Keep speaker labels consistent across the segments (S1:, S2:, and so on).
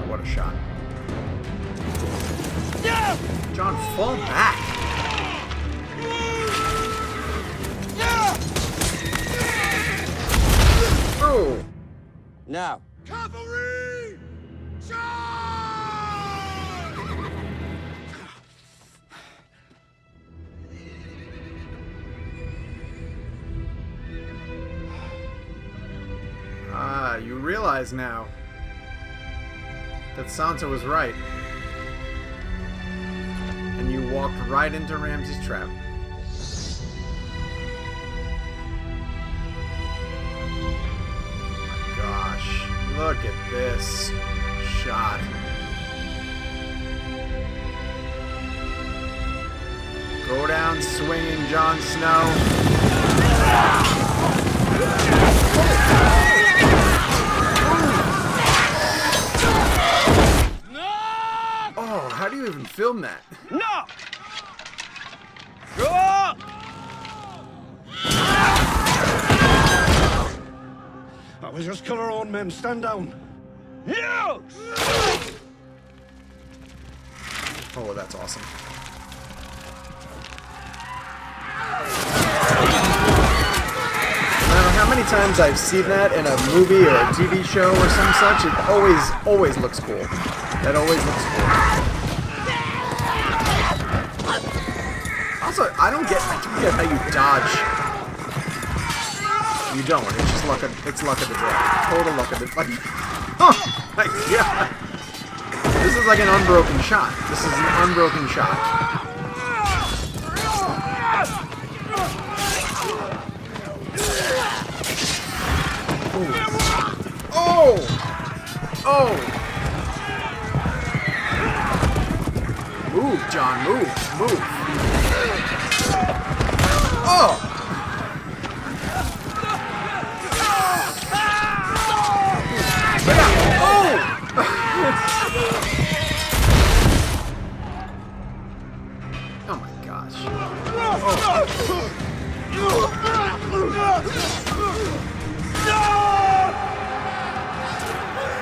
S1: God, what a shot. John, fall back. Oh.
S2: Now.
S3: Cavalry! Charge!
S1: Ah, you realize now that Sansa was right. And you walked right into Ramsay's trap. Oh my gosh. Look at this shot. Go down swinging, Jon Snow. Oh, how do you even film that?
S3: No! That was just kill our own men. Stand down. You!
S1: Oh, that's awesome. Now, how many times I've seen that in a movie or a TV show or some such, it always looks cool. That always looks cool. Also, I don't get how you dodge. You don't. It's just luck of the draw. Total luck of the like. Oh my god! This is like an unbroken shot. This is an unbroken shot. Oh! Oh! Move, John, move, move. Oh! Oh! Oh my gosh.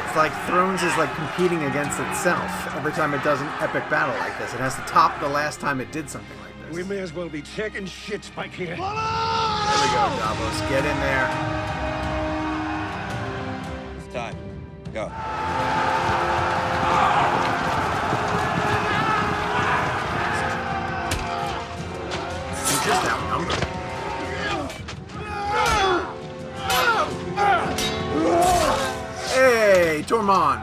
S1: It's like Thrones is like competing against itself every time it does an epic battle like this. It has to top the last time it did something like this.
S3: We may as well be taking shit back here.
S1: There we go, Davos. Get in there.
S2: It's time. Go.
S1: You're just outnumbered. Hey, Tormund.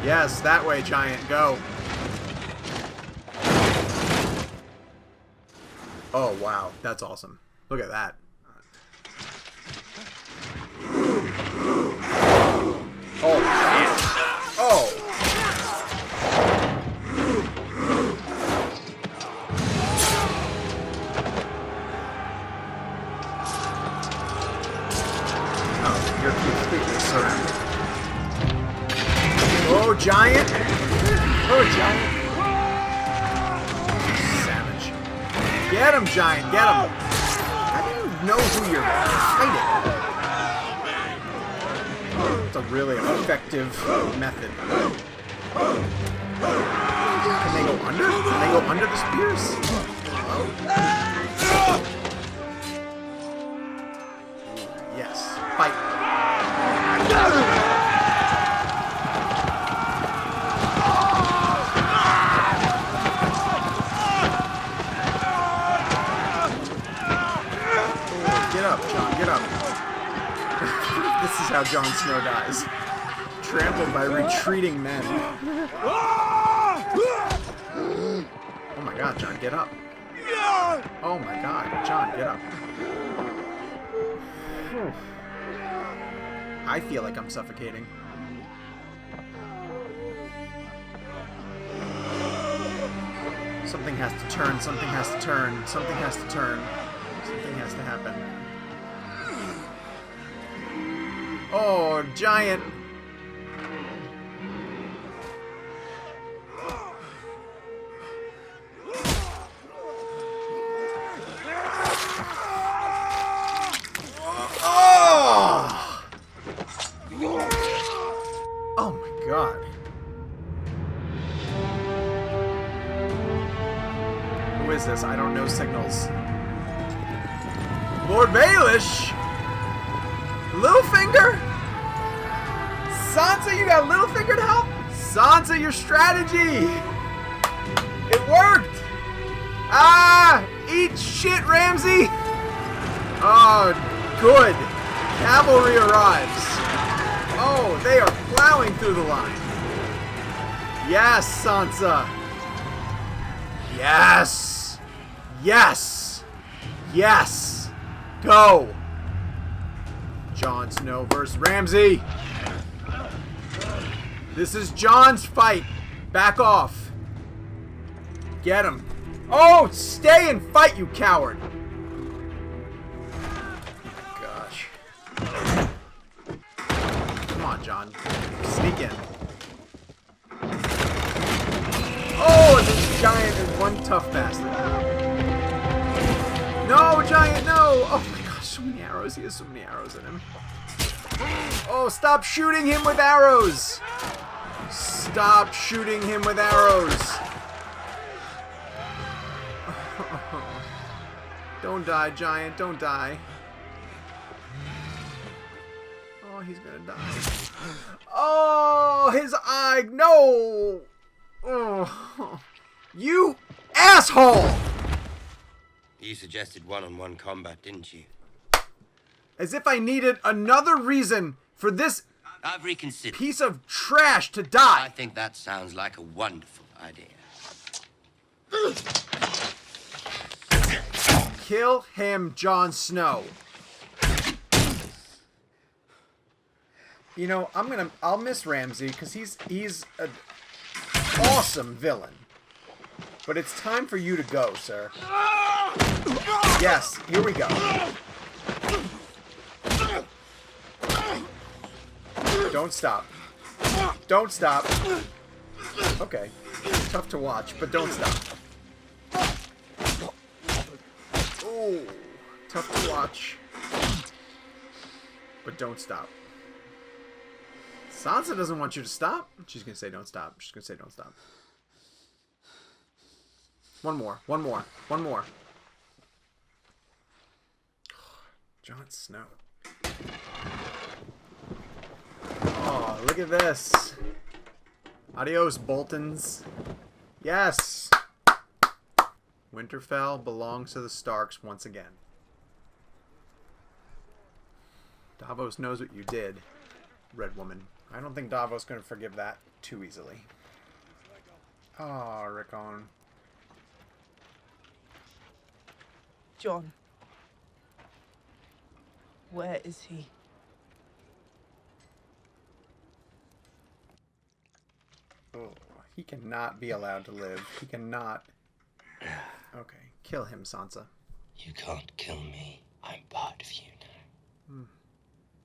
S1: Yes, that way, giant, go. Oh, wow, that's awesome. Look at that. Oh, man. Oh. You're completely surrounded. Oh, giant! Oh, giant! Savage. Get him, giant! Get him! How do you know who you're fighting? It's a really effective method. Can they go under? Can they go under the spears? Yes. Fight. Get up, Jon. Get up. This is how Jon Snow dies. Trampled by retreating men. Oh my god, Jon, get up. Oh my god, Jon, get up. I feel like I'm suffocating. Something has to turn, something has to turn, something has to turn. Something has to happen. Oh, giant! Who is this? I don't know signals. Lord Baelish? Littlefinger? Sansa, you got Littlefinger to help? Sansa, your strategy! It worked! Ah! Eat shit, Ramsay! Oh, good. Cavalry arrives. Oh, they are plowing through the line. Yes, Sansa. Yes. Yes. Yes. Go. Jon Snow versus Ramsay. This is Jon's fight. Back off. Get him. Oh, stay and fight, you coward. Gosh. Come on, Jon. Sneak in. Oh, this giant is one tough bastard. No, giant, no. Oh my gosh, so many arrows. He has so many arrows in him. Oh, stop shooting him with arrows. Stop shooting him with arrows. Don't die, giant. Don't die. Oh, he's gonna die. Oh, his eye. No. Oh, you asshole.
S2: You suggested one-on-one combat, didn't you?
S1: As if I needed another reason for this
S2: I've reconsidered.
S1: piece of trash to die.
S2: I think that sounds like a wonderful idea.
S1: Kill him, Jon Snow. You know, I'll miss Ramsay because he's an awesome villain. But it's time for you to go, sir. Yes, here we go. Don't stop. Don't stop. Okay. Tough to watch, but don't stop. Oh, tough to watch. But don't stop. Sansa doesn't want you to stop. She's going to say don't stop. She's going to say don't stop. One more. One more. One more. Jon Snow. Oh, look at this. Adios, Boltons. Yes. Winterfell belongs to the Starks once again. Davos knows what you did, Red Woman. I don't think Davos is going to forgive that too easily. Oh, Rickon.
S4: Jon. Where is he?
S1: Oh, he cannot be allowed to live. He cannot. Okay, kill him, Sansa.
S2: You can't kill me. I'm part of you now.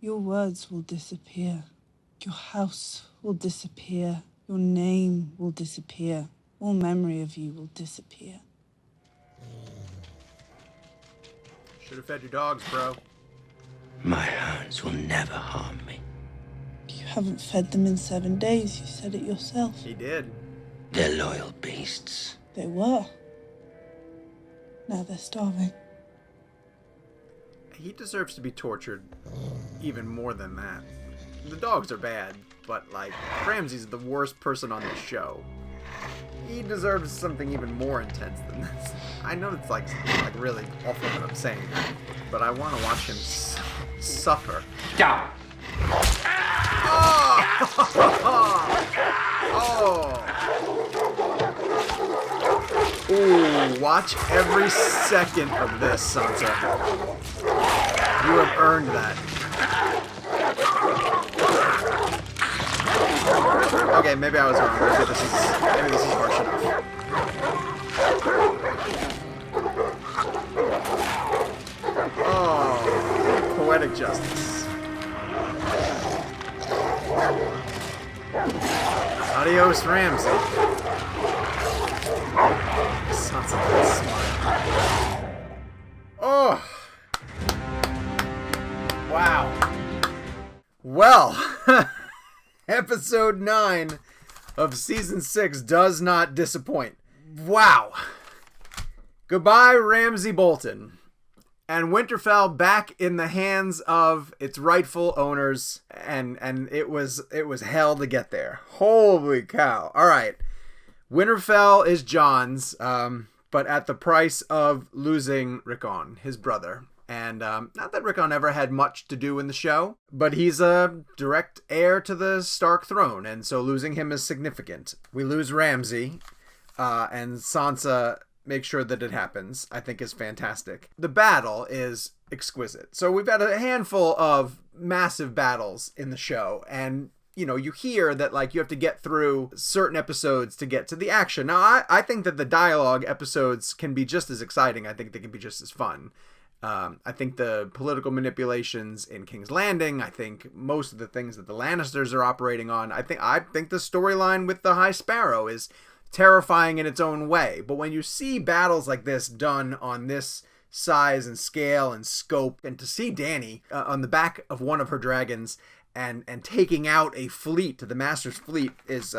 S4: Your words will disappear. Your house will disappear. Your name will disappear. All memory of you will disappear.
S1: Should have fed your dogs, bro.
S2: My hounds will never harm me.
S4: You haven't fed them in 7 days. You said it yourself.
S1: He did.
S2: They're loyal beasts.
S4: They were. Now they're starving.
S1: He deserves to be tortured even more than that. The dogs are bad, but, like, Ramsay's the worst person on this show. He deserves something even more intense than this. I know it's, like really awful what I'm saying, but I want to watch him suffer.
S5: Down.
S1: Oh! Oh! Ooh, watch every second of this, Sansa. You have earned that. Okay, maybe I was wrong. Maybe this is harsh enough. Oh, poetic justice. Adios, Ramsay. Sansa can smile. Oh. Wow. Well, episode 9 of season 6 does not disappoint. Wow. Goodbye, Ramsay Bolton. And Winterfell back in the hands of its rightful owners, and it was hell to get there. Holy cow. All right. Winterfell is Jon's, but at the price of losing Rickon, his brother. And not that Rickon ever had much to do in the show, but he's a direct heir to the Stark throne, and so losing him is significant. We lose Ramsay, and Sansa makes sure that it happens, I think is fantastic. The battle is exquisite. So we've had a handful of massive battles in the show, and you hear that like you have to get through certain episodes to get to the action. Now, I think that the dialogue episodes can be just as exciting. I think they can be just as fun. I think the political manipulations in King's Landing, I think most of the things that the Lannisters are operating on, I think the storyline with the High Sparrow is terrifying in its own way. But when you see battles like this done on this size and scale and scope, and to see Dany on the back of one of her dragons and taking out a fleet, the Master's fleet, is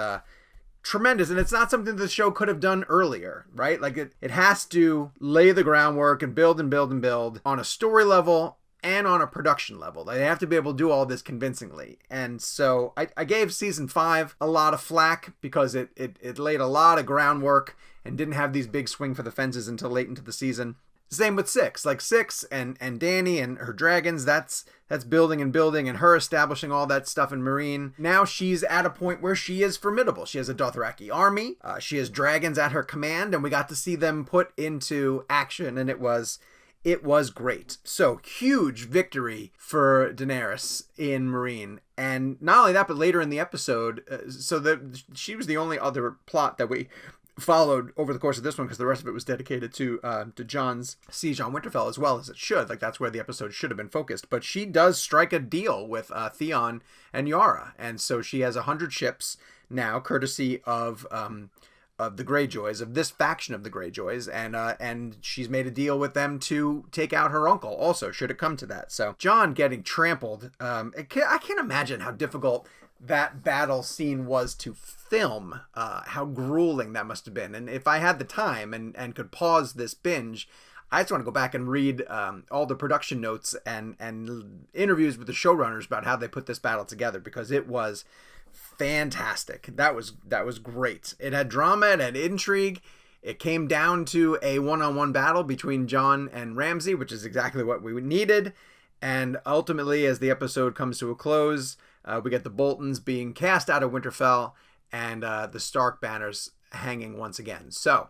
S1: tremendous. And it's not something the show could have done earlier, right? Like it has to lay the groundwork and build and build and build on a story level and on a production level. They have to be able to do all this convincingly. And so I gave season 5 a lot of flack because it laid a lot of groundwork and didn't have these big swing for the fences until late into the season. Same with 6. Like 6 and Dany and her dragons, that's building and building, and her establishing all that stuff in Meereen. Now she's at a point where she is formidable. She has a Dothraki army. She has dragons at her command, and we got to see them put into action, and it was great. So huge victory for Daenerys in Meereen. And not only that, but later in the episode, she was the only other plot that we followed over the course of this one, because the rest of it was dedicated to Jon's siege on Winterfell, as well as it should. Like, that's where the episode should have been focused. But she does strike a deal with Theon and Yara, and so she has 100 ships now, courtesy of the Greyjoys, of this faction of the Greyjoys, and she's made a deal with them to take out her uncle also, should it come to that. So Jon getting trampled, I can't imagine how difficult that battle scene was to film, how grueling that must have been. And if I had the time and could pause this binge, I just want to go back and read all the production notes and interviews with the showrunners about how they put this battle together, because it was fantastic. That was great. It had drama, it had intrigue. It came down to a one-on-one battle between Jon and Ramsay, which is exactly what we needed. And ultimately, as the episode comes to a close, we get the Boltons being cast out of Winterfell and the Stark banners hanging once again. So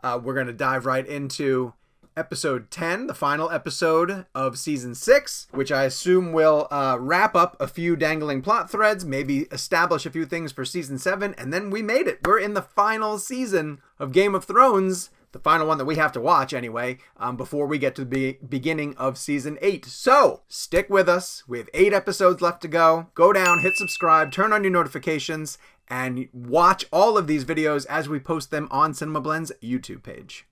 S1: we're going to dive right into episode 10, the final episode of season 6, which I assume will wrap up a few dangling plot threads, maybe establish a few things for season 7, and then we made it. We're in the final season of Game of Thrones, the final one that we have to watch anyway, before we get to the beginning of season 8. So stick with us. We have 8 episodes left to go. Go down, hit subscribe, turn on your notifications, and watch all of these videos as we post them on CinemaBlend's YouTube page.